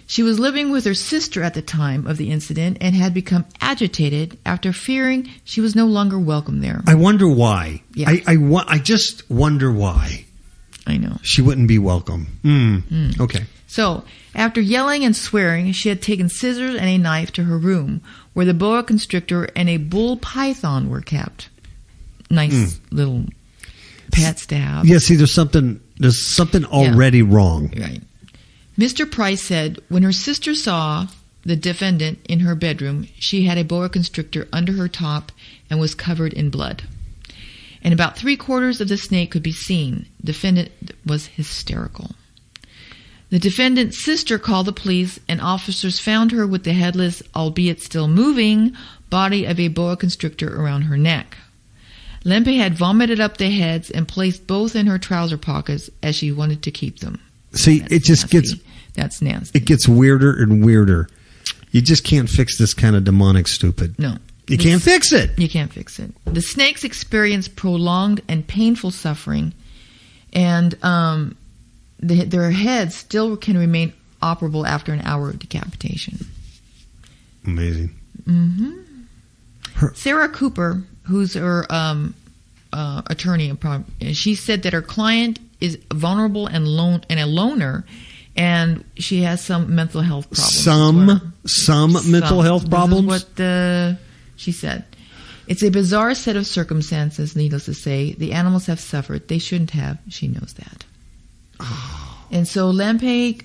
She was living with her sister at the time of the incident and had become agitated after fearing she was no longer welcome there. I wonder why. Yeah. I just wonder why. I know. She wouldn't be welcome. Okay. So, after yelling and swearing, she had taken scissors and a knife to her room, where the boa constrictor and a bull python were kept. Nice little pets to have. Yeah, see, there's something already wrong. Right. Mr. Price said when her sister saw the defendant in her bedroom, she had a boa constrictor under her top and was covered in blood. And about 3/4 of the snake could be seen. The defendant was hysterical. The defendant's sister called the police, and officers found her with the headless, albeit still moving, body of a boa constrictor around her neck. Lempe had vomited up the heads and placed both in her trouser pockets as she wanted to keep them. See, it just nasty. That's nasty. It gets weirder and weirder. You just can't fix this kind of demonic stupid. No. You can't fix it. You can't fix it. The snakes experience prolonged and painful suffering, and their heads still can remain operable after an hour of decapitation. Amazing. Sarah Cooper, who's her attorney, she said that her client is vulnerable and a loner, and she has some mental health problems. Some mental health problems? This is what she said. It's a bizarre set of circumstances, needless to say. The animals have suffered. They shouldn't have. She knows that. And so Lampe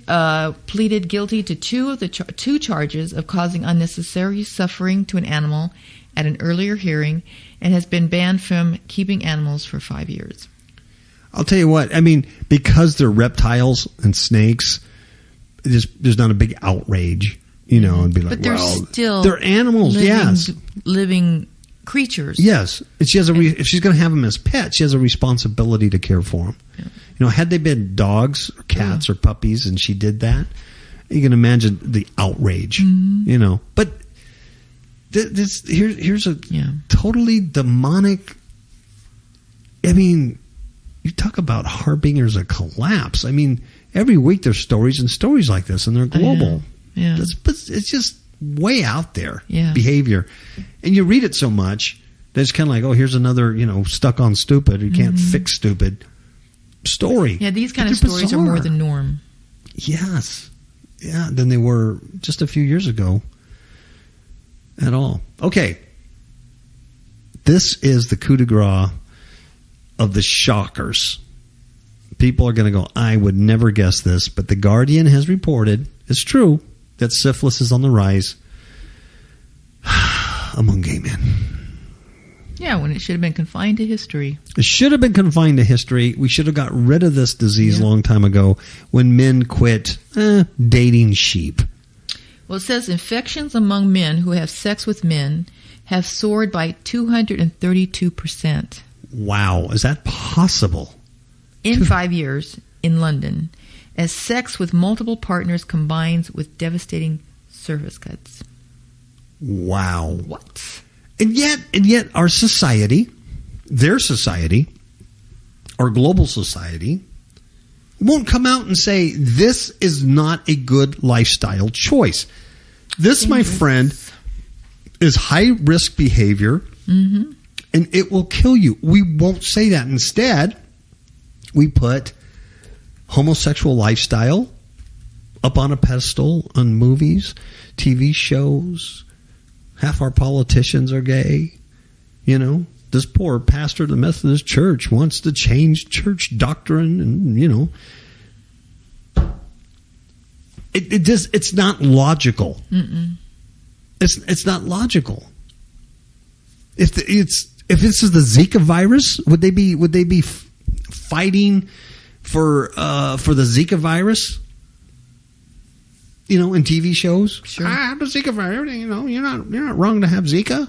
pleaded guilty to two charges of causing unnecessary suffering to an animal at an earlier hearing, and has been banned from keeping animals for 5 years. I'll tell you what, I mean, because they're reptiles and snakes, there's not a big outrage, and be like, but they're animals, living creatures. Yes. And she has if she's going to have them as pets, she has a responsibility to care for them. Yeah. Had they been dogs or cats or puppies and she did that, you can imagine the outrage, But here's a totally demonic. I mean, you talk about harbingers of collapse. I mean, every week there's stories like this, and they're global. Yeah, it's just way out there behavior, and you read it so much that it's kind of like, oh, here's another stuck on stupid. You can't fix stupid story. Yeah, these kind of stories bizarre. are more the norm. Yes, than they were just a few years ago. At all. Okay. This is the coup de grace of the shockers. People are going to go, I would never guess this, but The Guardian has reported, it's true, that syphilis is on the rise among gay men. Yeah, when it should have been confined to history. It should have been confined to history. We should have got rid of this disease a long time ago when men quit dating sheep. Well, it says infections among men who have sex with men have soared by 232%. Wow, is that possible? In 5 years in London, as sex with multiple partners combines with devastating surface cuts. Wow. What? And yet our society, their society, our global society, won't come out and say this is not a good lifestyle choice. This, my friend, is high-risk behavior, and it will kill you. We won't say that. Instead, we put homosexual lifestyle up on a pedestal on movies, TV shows. Half our politicians are gay. This poor pastor of the Methodist Church wants to change church doctrine, and it's not logical. It's not logical. If this is the Zika virus, would they be fighting for the Zika virus? In TV shows. Sure. The Zika virus. You're not wrong to have Zika.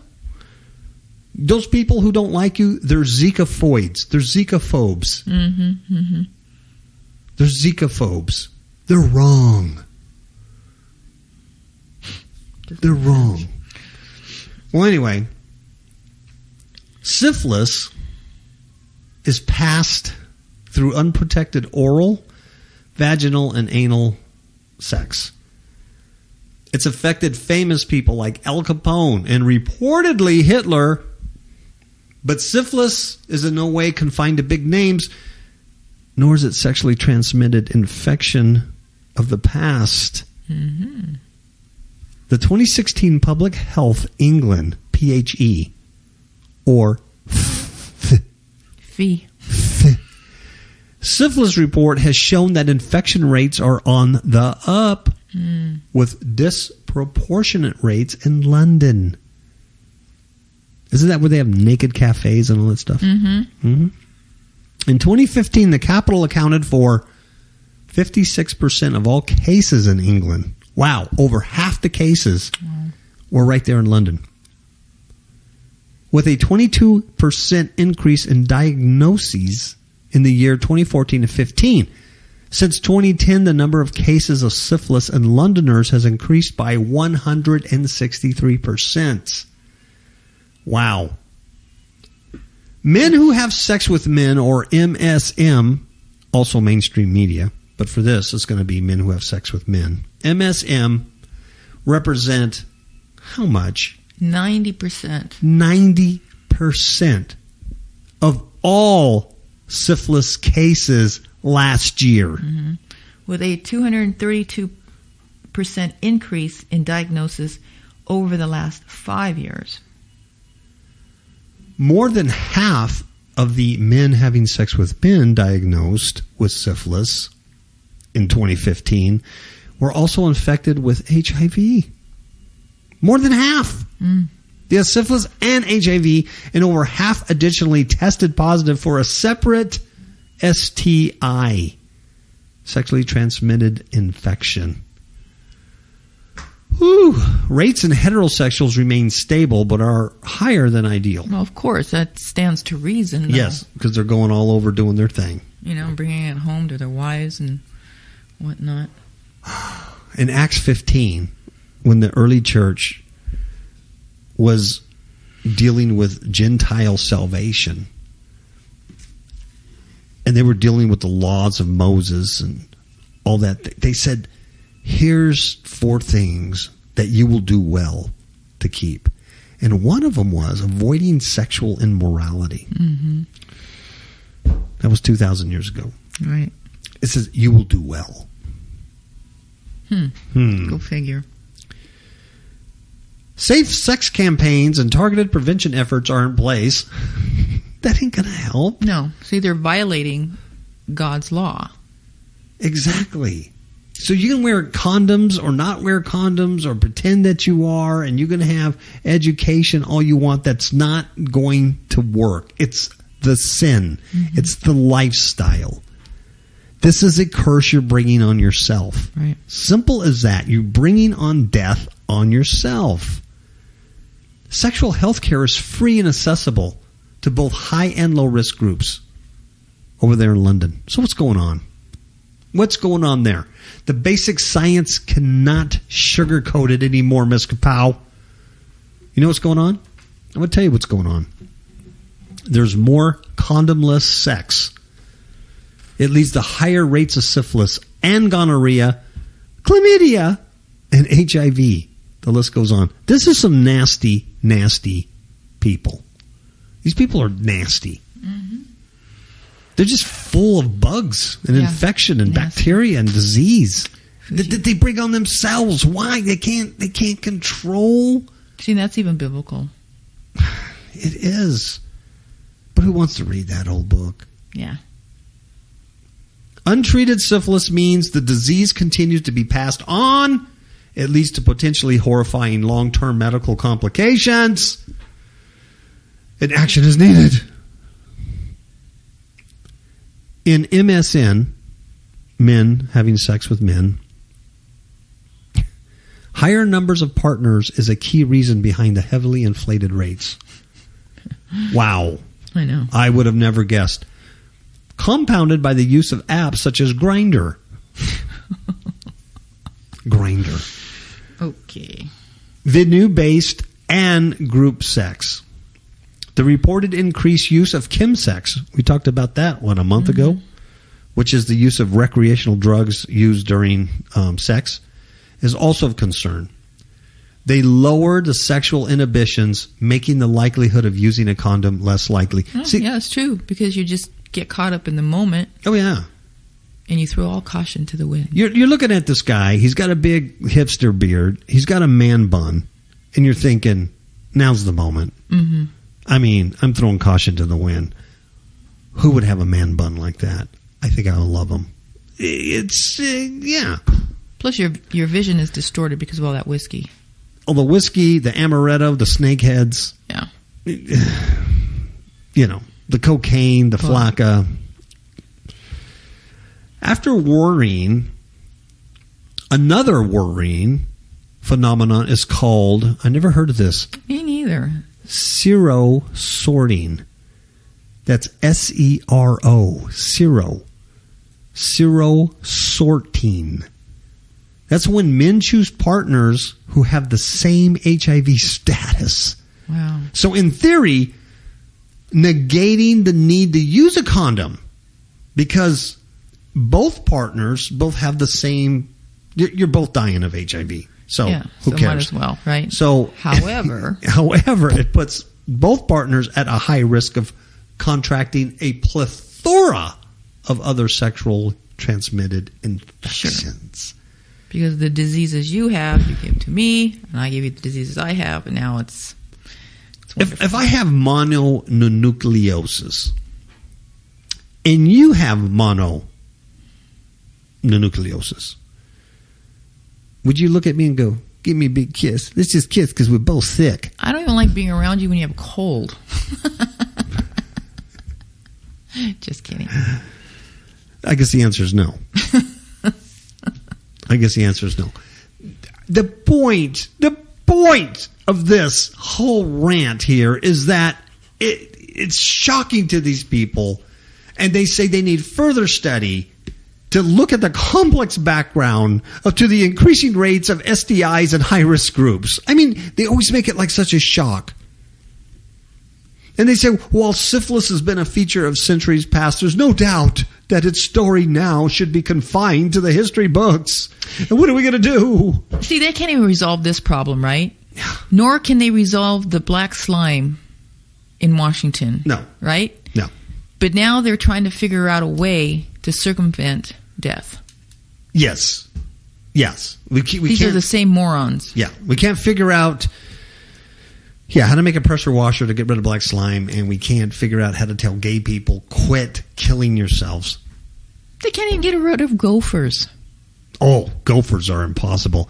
Those people who don't like you, they're Zika-phoids. They're Zika-phobes. Mm-hmm, mm-hmm. They're Zika-phobes. They're wrong. They're wrong. Well, anyway, syphilis is passed through unprotected oral, vaginal, and anal sex. It's affected famous people like Al Capone and reportedly Hitler. But syphilis is in no way confined to big names, nor is it sexually transmitted infection of the past. Mm-hmm. The 2016 Public Health England, PHE, or Fee. syphilis report has shown that infection rates are on the up, with disproportionate rates in London. Isn't that where they have naked cafes and all that stuff? Mm-hmm. Mm-hmm. In 2015, the capital accounted for 56% of all cases in England. Wow, over half the cases were right there in London. With a 22% increase in diagnoses in the year 2014 to 15. Since 2010, the number of cases of syphilis in Londoners has increased by 163%. Wow. Men who have sex with men, or MSM, also mainstream media, but for this, it's going to be men who have sex with men. MSM represent how much? 90%. 90% of all syphilis cases last year. Mm-hmm. With a 232% increase in diagnosis over the last 5 years. More than half of the men having sex with men diagnosed with syphilis in 2015 were also infected with HIV. More than half. They have syphilis and HIV, and over half additionally tested positive for a separate STI, sexually transmitted infection. Whew. Rates in heterosexuals remain stable, but are higher than ideal. Well, of course, that stands to reason. Though. Yes, because they're going all over doing their thing. Bringing it home to their wives and whatnot. In Acts 15, when the early church was dealing with Gentile salvation, and they were dealing with the laws of Moses and all that, they said, here's 4 things that you will do well to keep. And one of them was avoiding sexual immorality. Mm-hmm. That was 2,000 years ago. Right. It says you will do well. Go figure. Safe sex campaigns and targeted prevention efforts are in place. That ain't going to help. No. See, they're violating God's law. Exactly. So you can wear condoms or not wear condoms or pretend that you are, and you're going to have education all you want. That's not going to work. It's the sin. Mm-hmm. It's the lifestyle. This is a curse you're bringing on yourself. Right. Simple as that. You're bringing on death on yourself. Sexual health care is free and accessible to both high and low risk groups over there in London. So what's going on? What's going on there? The basic science cannot sugarcoat it anymore, Ms. KAPOW. You know what's going on? I'm going to tell you what's going on. There's more condomless sex. It leads to higher rates of syphilis and gonorrhea, chlamydia, and HIV. The list goes on. This is some nasty, nasty people. These people are nasty. Mm-hmm. They're just full of bugs and infection and bacteria and disease that they bring on themselves. Why? They can't control. See, that's even biblical. It is. But who wants to read that old book? Yeah. Untreated syphilis means the disease continues to be passed on. It leads to potentially horrifying long-term medical complications. And action is needed. In MSN, men having sex with men, higher numbers of partners is a key reason behind the heavily inflated rates. Wow. I know. I would have never guessed. Compounded by the use of apps such as Grindr. Grindr. Okay. Venue-based and group sex. The reported increased use of chemsex, we talked about that, a month ago, which is the use of recreational drugs used during sex, is also of concern. They lower the sexual inhibitions, making the likelihood of using a condom less likely. Oh, yeah, it's true, because you just get caught up in the moment. Oh, yeah. And you throw all caution to the wind. You're looking at this guy. He's got a big hipster beard. He's got a man bun. And you're thinking, now's the moment. Mm-hmm. I mean, I'm throwing caution to the wind. Who would have a man bun like that? I think I would love him. It's, yeah. Plus, your vision is distorted because of all that whiskey. Oh, the whiskey, the amaretto, the snakeheads. Yeah. You know, the cocaine, the flakka. After worrying, another worrying phenomenon is called, I never heard of this. Me neither. Sero sorting. That's S-E-R-O. Sero. Sero sorting. That's when men choose partners who have the same HIV status. Wow. So in theory, negating the need to use a condom because both partners both have the same, you're both dying of HIV. So who cares? Might as well, right? So, however, it puts both partners at a high risk of contracting a plethora of other sexual transmitted infections. Sure. Because the diseases you have, you give to me, and I give you the diseases I have, and now it's if I have mononucleosis and you have mononucleosis, would you look at me and go, give me a big kiss? Let's just kiss because we're both sick. I don't even like being around you when you have a cold. Just kidding. I guess the answer is no. The point of this whole rant here is that it's shocking to these people, and they say they need further study to look at the complex background to the increasing rates of STIs in high-risk groups. I mean, they always make it like such a shock. And they say, while syphilis has been a feature of centuries past, there's no doubt that its story now should be confined to the history books. And what are we going to do? See, they can't even resolve this problem, right? Nor can they resolve the black slime in Washington. No. Right? No. But now they're trying to figure out a way to circumvent death. Yes. These are the same morons. Yeah. We can't figure out how to make a pressure washer to get rid of black slime, and we can't figure out how to tell gay people, quit killing yourselves. They can't even get rid of gophers. Oh, gophers are impossible.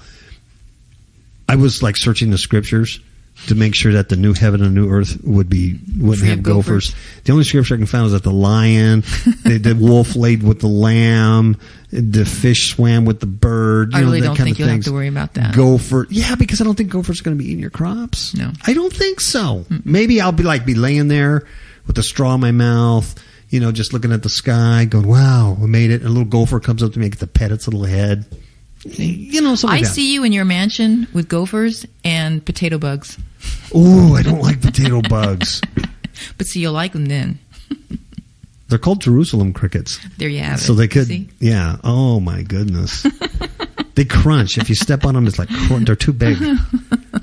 I was like searching the scriptures to make sure that the new heaven and new earth wouldn't have gophers. The only scripture I can find is that the lion, the wolf laid with the lamb, the fish swam with the bird. I really don't think you'll have to worry about that. Gopher. Yeah, because I don't think gophers are going to be eating your crops. No. I don't think so. Mm-mm. Maybe I'll be laying there with a straw in my mouth, just looking at the sky, going, wow, we made it. And a little gopher comes up to me, I get to pet its little head. Something like that. I see you in your mansion with gophers and potato bugs. Ooh, I don't like potato bugs. But see, you'll like them then. They're called Jerusalem crickets. There you have it. So they could, see? Yeah. Oh, my goodness. They crunch. If you step on them, it's like they're too big.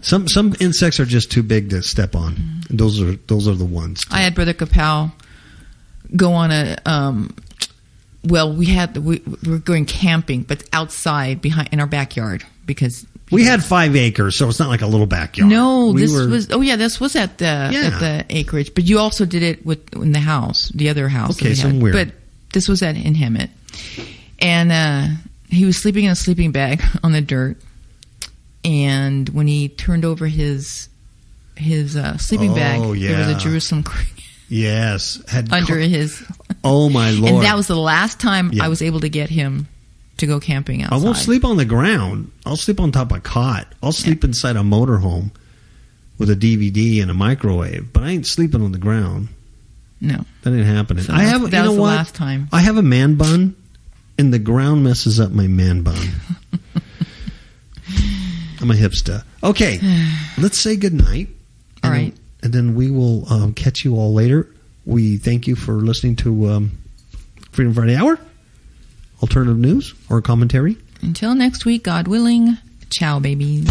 Some insects are just too big to step on. Those are the ones. I had Brother KAPOW go on a... we were going camping, but outside in our backyard because we had 5 acres, so it's not like a little backyard. No, this was at the acreage, but you also did it in the house, the other house. Okay, so weird. But this was in Hemet, and he was sleeping in a sleeping bag on the dirt, and when he turned over his sleeping bag, yeah. there was a Jerusalem yes, under his. Oh my Lord! And that was the last time I was able to get him to go camping outside. I won't sleep on the ground. I'll sleep on top of a cot. I'll sleep inside a motorhome with a DVD and a microwave, but I ain't sleeping on the ground. No, that ain't happening. So that was the last time. I have a man bun, and the ground messes up my man bun. I'm a hipster. Okay, let's say goodnight. All right. And then we will catch you all later. We thank you for listening to Freedom Friday Hour, alternative news or commentary. Until next week, God willing, ciao, babies.